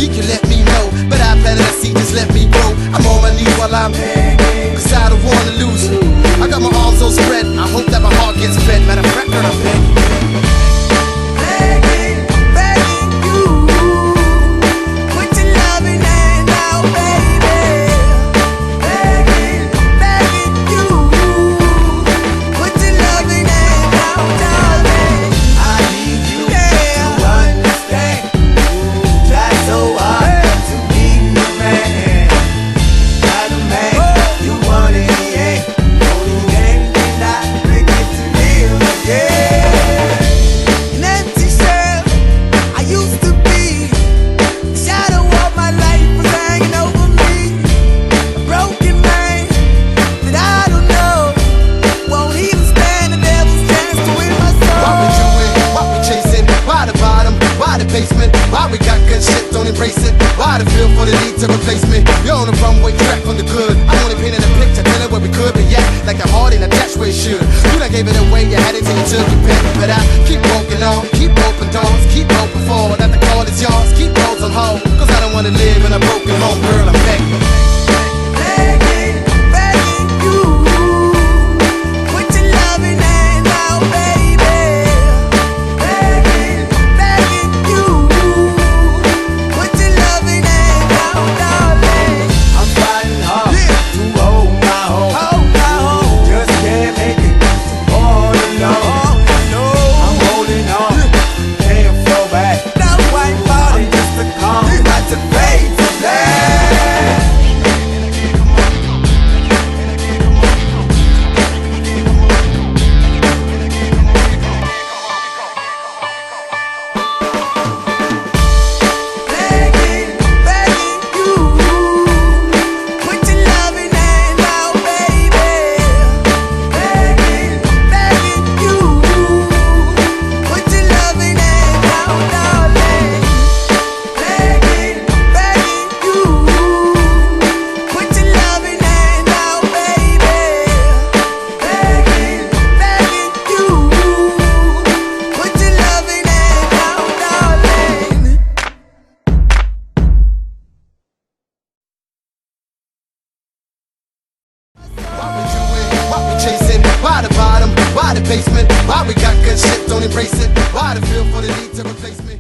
You let me know, but I better see, just let me go. I'm on my knees while I'm begging, cause I don't wanna lose you. I got my arms so spread, I hope that my heart gets fed. Matter of fact, girl, I'm begging. Why we got good shit, don't embrace it? Why the feel for the need to replace me? You're on the runway track from the good. I'm only painting a picture, telling where we could be at. Like a heart ain't attached where it should. You done gave it away, you had it till you took your pen. But I keep walking on, keep open doors, keep open forward. That the call is yours, keep those on hold. Cause I don't wanna live in a broken home, girl, I'm begging. Why the bottom? Why the basement? Why we got good shit, don't embrace it? Why the feel for the need to replace me?